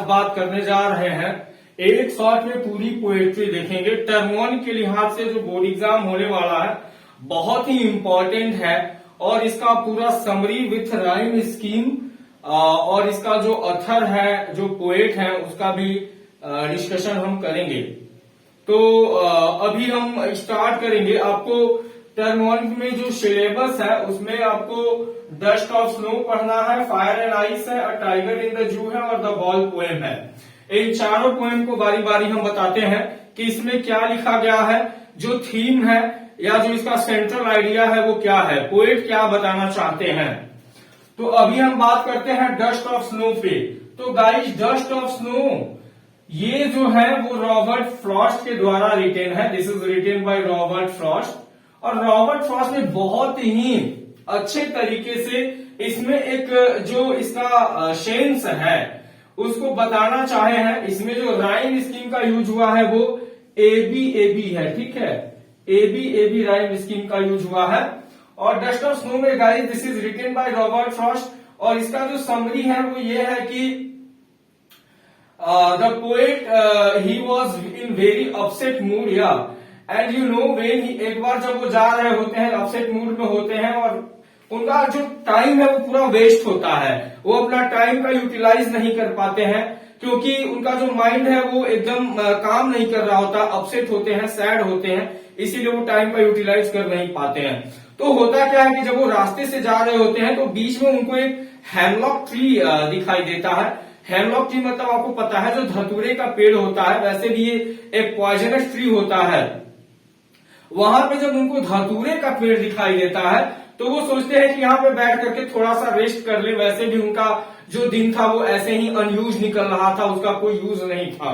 बात करने जा रहे हैं। एक शॉट में पूरी पोएट्री देखेंगे। टर्म 1 के लिहाज से जो बोर्ड एग्जाम होने वाला है बहुत ही इंपॉर्टेंट है और इसका पूरा समरी विथ राइम स्कीम और इसका जो ऑथर है, जो पोएट है, उसका भी डिस्कशन हम करेंगे। तो अभी हम स्टार्ट करेंगे। आपको टर्म 1 में जो सिलेबस है उसमें आपको डस्ट ऑफ स्नो पढ़ना है, फायर एंड आइस है, a tiger in the zoo है और द बॉल पोएम है। इन चारों पोएम को बारी बारी हम बताते हैं कि इसमें क्या लिखा गया है, जो थीम है या जो इसका सेंट्रल आइडिया है वो क्या है, पोएट क्या बताना चाहते हैं। तो अभी हम बात करते हैं डस्ट ऑफ स्नो पे। तो गाइस, डस्ट ऑफ स्नो ये जो है वो रॉबर्ट फ्रॉस्ट के द्वारा रिटेन है। This is written by Robert Frost. और रॉबर्ट फ्रॉस्ट ने बहुत ही अच्छे तरीके से इसमें एक जो इसका सेंस है उसको बताना चाहे हैं। इसमें जो राइम स्कीम का यूज हुआ है वो एबी है, ठीक है, एबी राइम स्कीम का यूज हुआ है। और डस्ट ऑफ स्नो में guys this is written by Robert Frost और इसका जो समरी है वो ये है कि the poet he was in very upset mood, या and you know when he, एक बार जब वो जा रहे होते हैं अपसेट मूड में होते हैं और उनका जो टाइम है वो पूरा वेस्ट होता है, वो अपना टाइम का यूटिलाइज नहीं कर पाते हैं क्योंकि उनका जो माइंड है वो एकदम काम नहीं कर रहा होता, अपसेट होते हैं, सैड होते हैं, इसीलिए वो टाइम का यूटिलाइज कर नहीं पाते हैं। तो होता क्या है कि जब वो रास्ते से जा रहे होते हैं तो बीच में उनको एक हेमलॉक ट्री दिखाई देता है। हेमलॉक ट्री मतलब आपको पता है जो धतूरे का पेड़ होता है, वैसे भी ये एक पॉइजनस ट्री होता है। वहां पे जब उनको धतूरे का पेड़ दिखाई देता है तो वो सोचते हैं कि यहाँ पे बैठ करके थोड़ा सा रेस्ट कर ले। वैसे भी उनका जो दिन था वो ऐसे ही अनयूज निकल रहा था, उसका कोई यूज नहीं था।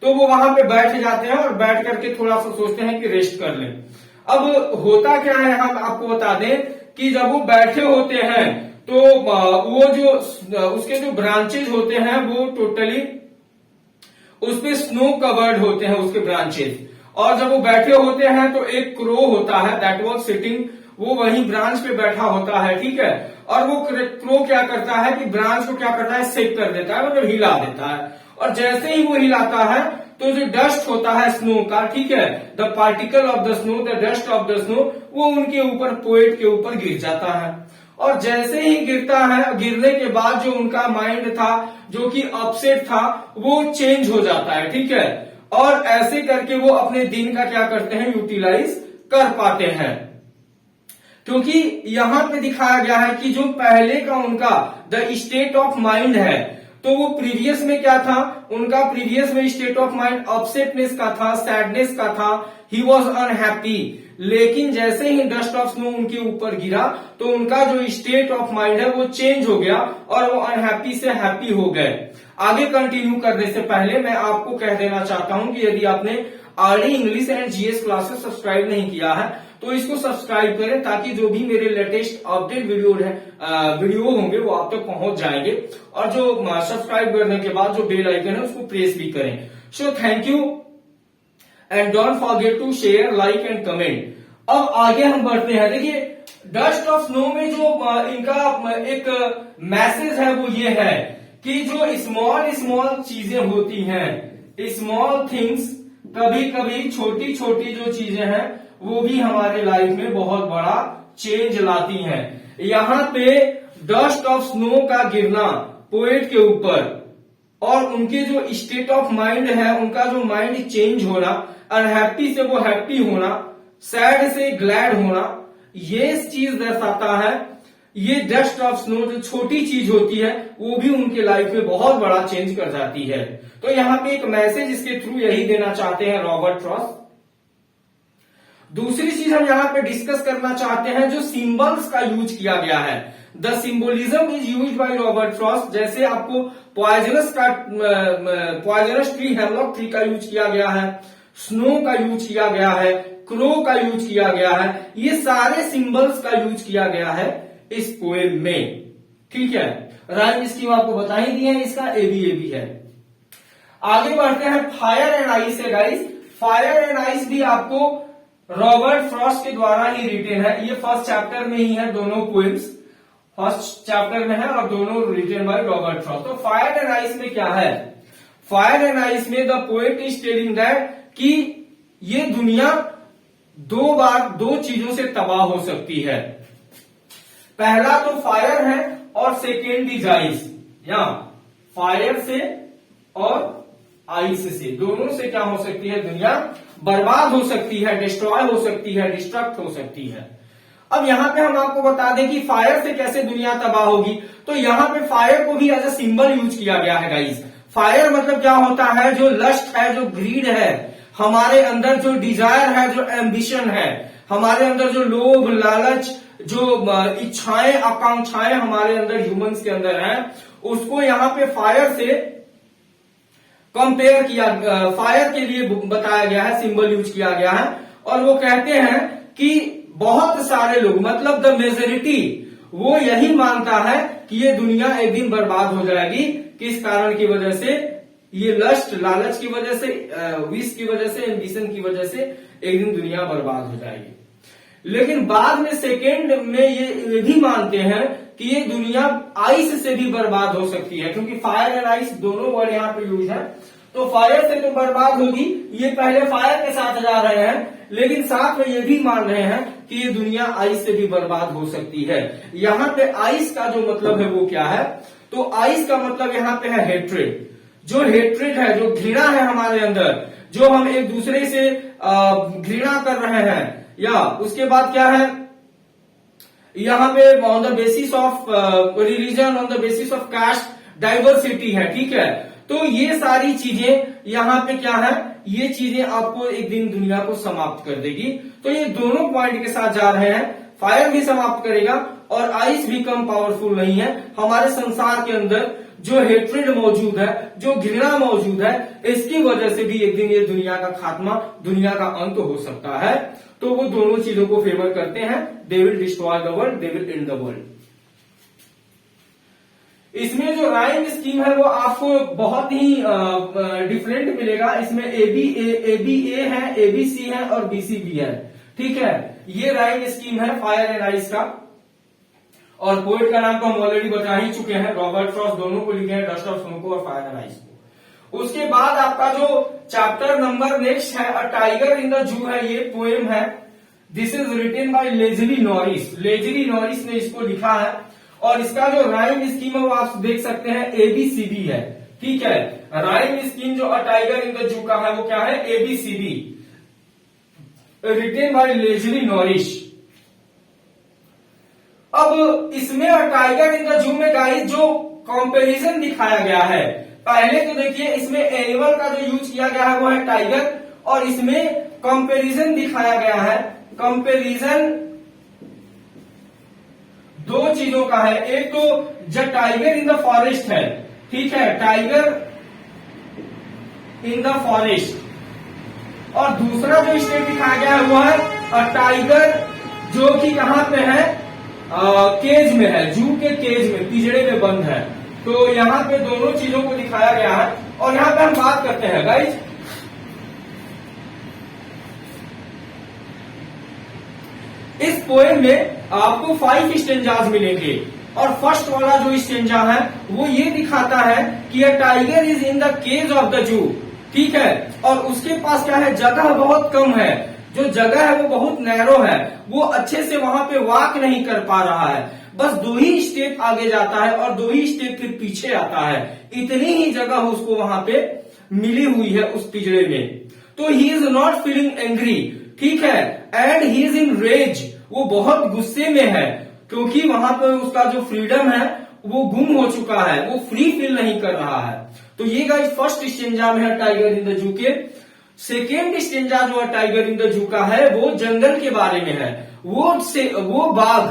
तो वो वहां पे बैठ जाते हैं और बैठ करके थोड़ा सा सोचते हैं कि रेस्ट कर लें। अब होता क्या है, हम आपको बता दें कि जब वो बैठे होते हैं तो वो जो उसके जो ब्रांचेज होते हैं वो टोटली उस पे स्नो कवर्ड होते हैं, उसके ब्रांचेज। और जब वो बैठे होते हैं तो एक क्रो होता है, दैट वाज सिटिंग, वो वही ब्रांच पे बैठा होता है, ठीक है। और वो क्रो क्या करता है कि ब्रांच को क्या करता है, शेक कर देता है, मतलब हिला देता है। और जैसे ही वो हिलाता है तो जो डस्ट होता है स्नो का, ठीक है, the particle of the snow, the dust of the snow, वो उनके ऊपर, पोएट के ऊपर गिर जाता है। और जैसे ही गिरता है, गिरने के बाद जो उनका माइंड था जो कि अपसेट था वो चेंज हो जाता है, ठीक है। और ऐसे करके वो अपने दिन का क्या करते हैं, यूटिलाइज कर पाते हैं। क्योंकि यहां पे दिखाया गया है कि जो पहले का उनका द स्टेट ऑफ माइंड है, तो वो प्रीवियस में क्या था, उनका प्रीवियस में स्टेट ऑफ माइंड अपसेटनेस का था, सैडनेस का था, ही वॉज अनहैप्पी। लेकिन जैसे ही डस्ट ऑफ स्नो उनके ऊपर गिरा तो उनका जो स्टेट ऑफ माइंड है वो चेंज हो गया और वो अनहैप्पी से हैप्पी हो गए। आगे कंटिन्यू करने से पहले मैं आपको कह देना चाहता हूं कि यदि आपने RD English and G S classes subscribe नहीं किया है तो इसको सब्सक्राइब करें ताकि जो भी मेरे लेटेस्ट अपडेट वीडियो होंगे वो आप तक पहुंच जाएंगे। और जो सब्सक्राइब करने के बाद जो बेल आइकन है उसको प्रेस भी करें। So thank you and don't forget to share, like and comment. अब आगे हम बढ़ते हैं। देखिए, डस्ट ऑफ स्नो में जो इनका एक मैसेज है वो ये है कि जो स्मॉल चीजें होती हैं, स्मॉल थिंग्स, कभी कभी छोटी छोटी जो चीजें हैं वो भी हमारे लाइफ में बहुत बड़ा चेंज लाती हैं। यहाँ पे डस्ट ऑफ स्नो का गिरना पोएट के ऊपर और उनके जो स्टेट ऑफ माइंड है, उनका जो माइंड चेंज होना, अनहैप्पी से वो हैप्पी होना, सैड से ग्लैड होना, ये चीज दर्शाता है। ये डस्ट ऑफ स्नो जो छोटी चीज होती है वो भी उनके लाइफ में बहुत बड़ा चेंज कर जाती है। तो यहाँ पे एक मैसेज इसके थ्रू यही देना चाहते हैं रॉबर्ट फ्रॉस्ट। दूसरी चीज हम यहाँ पे डिस्कस करना चाहते हैं जो सिंबल्स का यूज किया गया है। The symbolism is use by Robert Frost. जैसे आपको पॉइजनस ट्री, हेमलॉक ट्री का यूज किया गया है, स्नो का यूज किया गया है, क्रो का यूज किया गया है, ये सारे सिंबल्स का यूज किया गया है इस पोएम में, ठीक है। राइम स्कीम आपको बता ही दी है, इसका एबी है। आगे बढ़ते हैं, फायर एंड आइस है गाइस। फायर एंड आइस भी आपको रॉबर्ट फ्रॉस्ट के द्वारा ही रिटेन है। ये फर्स्ट चैप्टर में ही है, दोनों पोएम्स फर्स्ट चैप्टर में है और दोनों रिटेन बाय रॉबर्ट फ्रॉस्ट। तो फायर एंड आइस में क्या है, फायर एंड आइस में the poet is telling that कि ये दुनिया दो चीजों से तबाह हो सकती है। पहला तो फायर है और सेकेंड इज आइस। या फायर से और आइस से, दोनों से क्या हो सकती है, दुनिया बर्बाद हो सकती है, डिस्ट्रॉय हो सकती है, डिस्ट्रक्ट हो सकती है। अब यहां पे हम आपको बता दें कि फायर से कैसे दुनिया तबाह होगी। तो यहां पे फायर को भी एज अ सिंबल यूज किया गया है गाइस। फायर मतलब क्या होता है, जो लस्ट है, जो ग्रीड है, हमारे अंदर जो डिजायर है, जो एम्बिशन है, हमारे अंदर जो लोभ लालच, जो इच्छाएं आकांक्षाएं हमारे अंदर ह्यूमंस के अंदर हैं, उसको यहां पे फायर से कंपेयर किया, फायर के लिए बताया गया है, सिंबल यूज किया गया है। और वो कहते हैं कि बहुत सारे लोग, मतलब द मेजोरिटी, वो यही मानता है कि ये दुनिया एक दिन बर्बाद हो जाएगी। किस कारण की वजह से, ये लस्ट लालच की वजह से, विश की वजह से, एम्बिशन की वजह से एक दिन दुनिया बर्बाद हो जाएगी। लेकिन बाद में सेकेंड में ये भी मानते हैं कि ये दुनिया आइस से भी बर्बाद हो सकती है, क्योंकि फायर एंड आइस दोनों वर्ड यहाँ पे यूज है। तो फायर से तो बर्बाद होगी, ये पहले फायर के साथ जा रहे हैं, लेकिन साथ में ये भी मान रहे हैं कि ये दुनिया आइस से भी बर्बाद हो सकती है। यहाँ पे आइस का जो मतलब है वो क्या है, तो आइस का मतलब यहाँ पे है हेट्रेड। जो हेट्रेड है, जो घृणा है हमारे अंदर, जो हम एक दूसरे से घृणा कर रहे हैं, या उसके बाद क्या है, यहाँ पे on the basis of religion, on the basis of caste diversity है, ठीक है। तो ये सारी चीजें यहाँ पे क्या है, ये चीजें आपको एक दिन दुनिया को समाप्त कर देगी। तो ये दोनों पॉइंट के साथ जा रहे हैं, फायर भी समाप्त करेगा और आइस भी कम पावरफुल नहीं है। हमारे संसार के अंदर जो हेट्रेड मौजूद है, जो घृणा मौजूद है, इसकी वजह से भी एक दिन ये दुनिया का खात्मा, दुनिया का अंत हो सकता है। तो वो दोनों चीजों को फेवर करते हैं, they will destroy the world, they will and the world. इसमें जो राइम स्कीम है वो आपको बहुत ही डिफरेंट मिलेगा। इसमें ए है, एबीसी है और बीसीबी है, ठीक है। ये राइम स्कीम है फायर एंड आइस का। और पोएट का नाम तो हम ऑलरेडी बता ही चुके हैं, रॉबर्ट फ्रॉस्ट, दोनों को लिखे हैं, डस्ट ऑफ स्नो को और फायर एंड आइस को। उसके बाद आपका जो चैप्टर नंबर नेक्स्ट है, a tiger in the zoo है, ये पोएम है। This is written by Leslie Norris. Leslie Norris ने इसको लिखा है और इसका जो राइम स्कीम है वो आप देख सकते हैं एबीसीडी है, ठीक है। राइम स्कीम जो a tiger in the zoo का है वो क्या है, A B C D, written by Leslie Norris. अब इसमें a tiger in the zoo में गाइस जो कंपैरिजन दिखाया गया है, पहले तो देखिए इसमें एनिमल का जो यूज किया गया है वो है टाइगर, और इसमें कंपैरिजन दिखाया गया है। कंपैरिजन दो चीजों का है, एक तो the tiger in the forest है, ठीक है, टाइगर इन द फॉरेस्ट, और दूसरा जो स्टेट दिखाया गया है वो है अ टाइगर जो कि कहां पे है, केज में है, जू के केज में, पिंजरे में बंद है। तो यहां पे दोनों चीजों को दिखाया गया है। और यहां पे हम बात करते हैं गाइस, इस पोएम में आपको 5 स्टेंजाज मिलेंगे, और फर्स्ट वाला जो स्टेंजा है वो ये दिखाता है कि a tiger is in the cage of the zoo, ठीक है। और उसके पास क्या है, जगह बहुत कम है, जो जगह है वो बहुत नैरो है, वो अच्छे से वहां पे वॉक नहीं कर पा रहा है, बस 2 ही स्टेप आगे जाता है और 2 ही स्टेप फिर पीछे आता है। इतनी ही जगह उसको वहां पे मिली हुई है उस पिंजरे में। तो he is not feeling angry, ठीक है, and he is in rage, वो बहुत गुस्से में है, क्योंकि वहां पर उसका जो फ्रीडम है वो गुम हो चुका है, वो फ्री फील नहीं कर रहा है। तो ये गाइस फर्स्ट स्टेंजा में है टाइगर इन द जू के। सेकेंड स्टेंजा जो है टाइगर इन द जू का है वो जंगल के बारे में है। वो बाघ,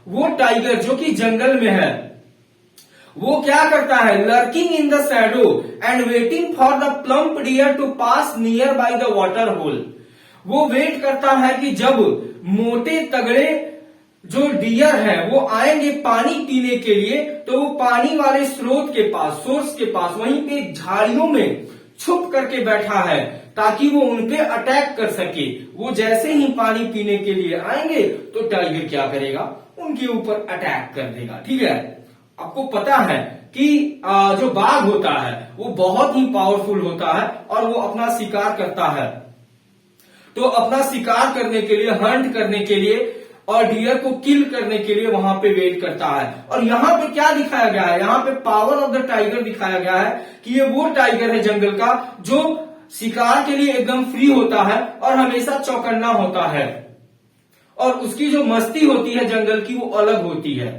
वो टाइगर जो कि जंगल में है, वो क्या करता है, lurking in the shadow and waiting for the plump deer to pass nearby the water hole. वो वेट करता है कि जब मोटे तगड़े जो डियर है वो आएंगे पानी पीने के लिए, तो वो पानी वाले स्रोत के पास, सोर्स के पास, वहीं पे झाड़ियों में छुप करके बैठा है ताकि वो उनपे अटैक कर सके। वो जैसे ही पानी पीने के लिए आएंगे तो टाइगर क्या करेगा, उनके ऊपर अटैक कर देगा, ठीक है। आपको पता है कि जो बाघ होता है वो बहुत ही पावरफुल होता है और वो अपना शिकार करता है। तो अपना शिकार करने के लिए, हंट करने के लिए और डियर को किल करने के लिए वहां पे वेट करता है। और यहाँ पे क्या दिखाया गया है, यहाँ पे पावर ऑफ द टाइगर दिखाया गया है कि ये वो टाइगर है जंगल का जो शिकार के लिए एकदम फ्री होता है और हमेशा चौकन्ना होता है, और उसकी जो मस्ती होती है जंगल की वो अलग होती है।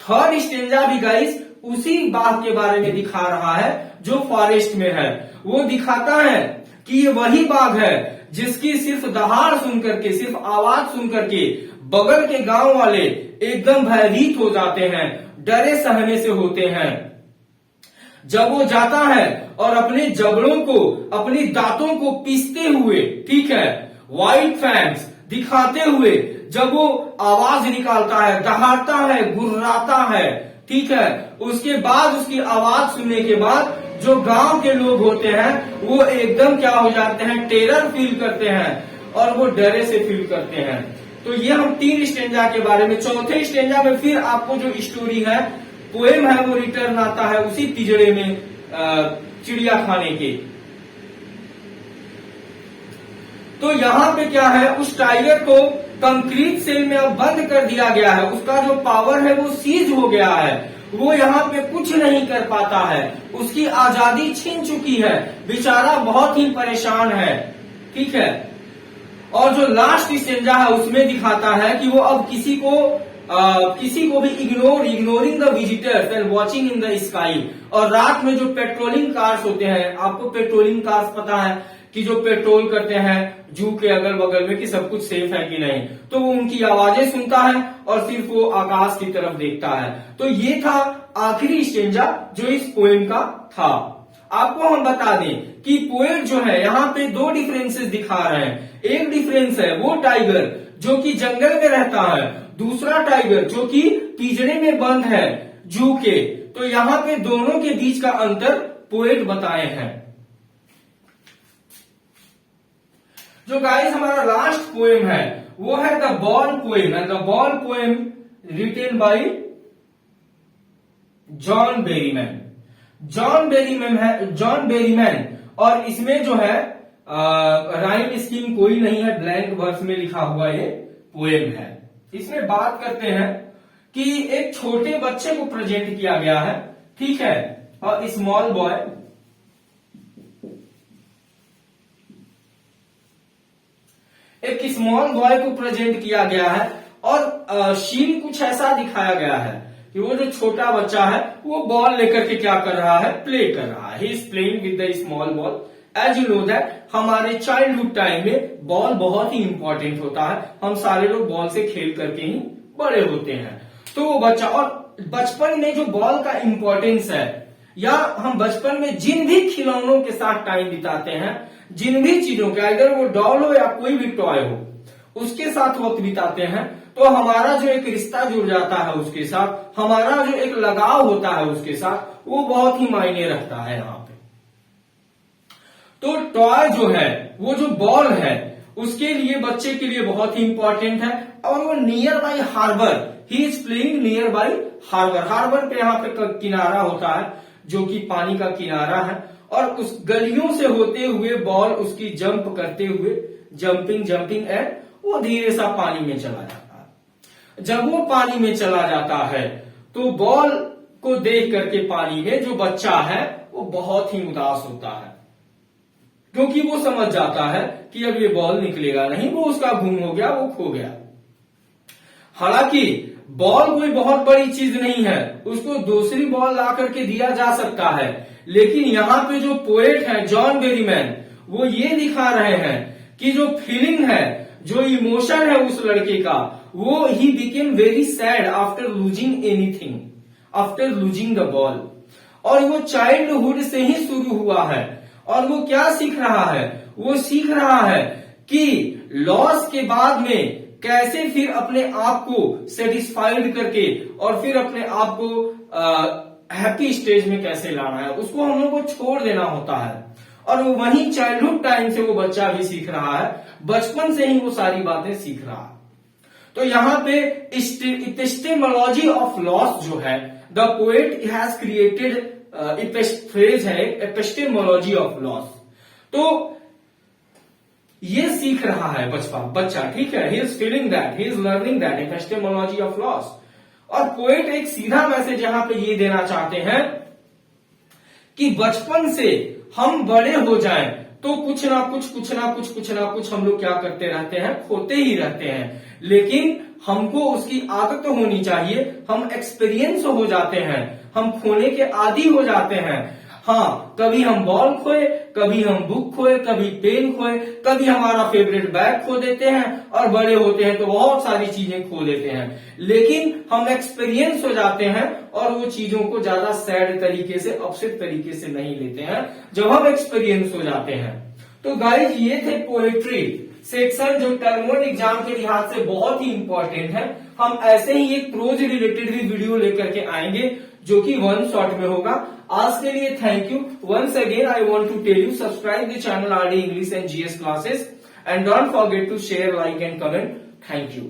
थर्ड स्टेंजा भी गाइस उसी बाघ के बारे में दिखा रहा है जो फॉरेस्ट में है। वो दिखाता है कि ये वही बाघ है जिसकी सिर्फ दहाड़ सुन करके, सिर्फ आवाज सुन करके बगल के गांव वाले एकदम भयभीत हो जाते हैं, डरे सहमे से होते हैं। जब वो जाता है और अपने जबड़ों को, अपनी दांतों को पीसते हुए, ठीक है, व्हाइट फैंग्स दिखाते हुए जब वो आवाज निकालता है, दहाड़ता है, गुर्राता है, ठीक है, उसके बाद उसकी आवाज सुनने के बाद जो गांव के लोग होते हैं वो एकदम क्या हो जाते हैं, टेरर फील करते हैं और वो डरे से फील करते हैं। तो ये हम 3 स्टेंजा के बारे में। चौथे स्टेंजा में फिर आपको जो स्टोरी है, पोएम है, वो रिटर्न आता है उसी पिंजड़े में, चिड़िया खाने के। तो यहाँ पे क्या है, उस टाइगर को कंक्रीट सेल में अब बंद कर दिया गया है, उसका जो पावर है वो सीज हो गया है, वो यहाँ पे कुछ नहीं कर पाता है, उसकी आजादी छीन चुकी है, बेचारा बहुत ही परेशान है, ठीक है। और जो लास्ट स्टेंजा है उसमें दिखाता है कि वो अब किसी को भी ignoring the visitors and watching in the sky. और रात में जो पेट्रोलिंग कार्स होते हैं, आपको पेट्रोलिंग कार्स पता है कि जो पेट्रोल करते हैं जू के अगल बगल में कि सब कुछ सेफ है कि नहीं, तो वो उनकी आवाजें सुनता है और सिर्फ वो आकाश की तरफ देखता है। तो ये था आखिरी स्टेंजा जो इस पोएम का था। आपको हम बता दें कि पोएट जो है यहाँ पे 2 डिफरेंसेस दिखा रहे हैं। एक डिफरेंस है वो टाइगर जो कि जंगल में रहता है, दूसरा टाइगर जो कि पिंजरे में बंद है जू के। तो यहाँ पे दोनों के बीच का अंतर पोएट बताए हैं। जो गाइस हमारा लास्ट पोएम है वो है the ball poem, and the ball poem written by John Berryman. John Berryman और इसमें जो है राइम स्कीम कोई नहीं है, ब्लैंक वर्स में लिखा हुआ ये पोएम है। इसमें बात करते हैं कि एक छोटे बच्चे को प्रेजेंट किया गया है, ठीक है, और स्मॉल बॉय, एक स्मॉल बॉय को प्रेजेंट किया गया है और सीन कुछ ऐसा दिखाया गया है कि वो जो छोटा बच्चा है वो बॉल लेकर के क्या कर रहा है, प्ले कर रहा है। He is playing with the small ball. As you know that हमारे चाइल्डहुड टाइम में बॉल बहुत ही इंपॉर्टेंट होता है, हम सारे लोग बॉल से खेल करके ही बड़े होते हैं। तो वो बच्चा, और बचपन में जो बॉल का इंपॉर्टेंस है, या हम बचपन में जिन भी खिलौनों के साथ टाइम बिताते हैं, जिन भी चीजों के, अगर वो डॉल हो या कोई भी टॉय हो, उसके साथ वक्त बिताते हैं, तो हमारा जो एक रिश्ता जुड़ जाता है उसके साथ, हमारा जो एक लगाव होता है उसके साथ, वो बहुत ही मायने रखता है यहाँ पे। तो टॉय जो है, वो जो बॉल है, उसके लिए, बच्चे के लिए बहुत ही इंपॉर्टेंट है। और वो nearby harbour, he is playing nearby harbour. Harbour पे यहाँ पे किनारा होता है जो कि पानी का किनारा है, और उस गलियों से होते हुए बॉल उसकी जंप करते हुए, जंपिंग एंड वो धीरे सा पानी में चला जाता है। जब वो पानी में चला जाता है तो बॉल को देख करके पानी में जो बच्चा है वो बहुत ही उदास होता है, क्योंकि वो समझ जाता है कि अब ये बॉल निकलेगा नहीं, वो उसका गुम हो गया, वो खो गया। हालांकि बॉल कोई बहुत बड़ी चीज नहीं है, उसको दूसरी बॉल ला करके दिया जा सकता है, लेकिन यहाँ पे जो पोएट है जॉन बेरीमैन, वो ये दिखा रहे हैं कि जो फीलिंग है, जो इमोशन है उस लड़के का, वो he became very sad after losing anything, after losing the ball. और वो चाइल्डहुड से ही शुरू हुआ है, और वो क्या सीख रहा है, वो सीख रहा है कि लॉस के बाद में कैसे फिर अपने आप को सेटिस्फाइड करके और फिर अपने आप को हैप्पी स्टेज में कैसे लाना है, उसको हम लोग को छोड़ देना होता है। और वो वही चाइल्डहुड टाइम से वो बच्चा भी सीख रहा है, बचपन से ही वो सारी बातें सीख रहा है। तो यहाँ पे एपिस्टेमोलॉजी ऑफ लॉस जो है, the poet has created phrase है एपिस्टेमोलॉजी ऑफ लॉस। तो ये सीख रहा है बच्चा, ठीक है, he is feeling that, he is learning that epistemology of loss. और पोएट एक सीधा मैसेज यहां पे ये देना चाहते हैं कि बचपन से हम बड़े हो जाएं तो कुछ ना कुछ हम लोग क्या करते रहते हैं, खोते ही रहते हैं, लेकिन हमको उसकी आदत होनी चाहिए। हम एक्सपीरियंस हो जाते हैं, हम खोने के आदी हो जाते हैं। हाँ, कभी हम बॉल खोए, कभी हम बुक खोए, कभी पेन खोए, कभी हमारा फेवरेट बैग खो देते हैं, और बड़े होते हैं तो बहुत सारी चीजें खो देते हैं। लेकिन हम एक्सपीरियंस हो जाते हैं और वो चीजों को ज्यादा सैड तरीके से, अपसेट तरीके से नहीं लेते हैं जब हम एक्सपीरियंस हो जाते हैं। तो गाइस, ये थे पोएट्री सेक्शन जो टर्म 1 एग्जाम के लिहाज से बहुत ही इंपॉर्टेंट है। हम ऐसे ही एक प्रोज रिलेटेड भी वीडियो लेकर के आएंगे जो कि 1 शॉट में होगा। आज के लिए thank you. Once again I want to tell you, subscribe the channel R D English and G S classes and don't forget to share, like and comment. Thank you.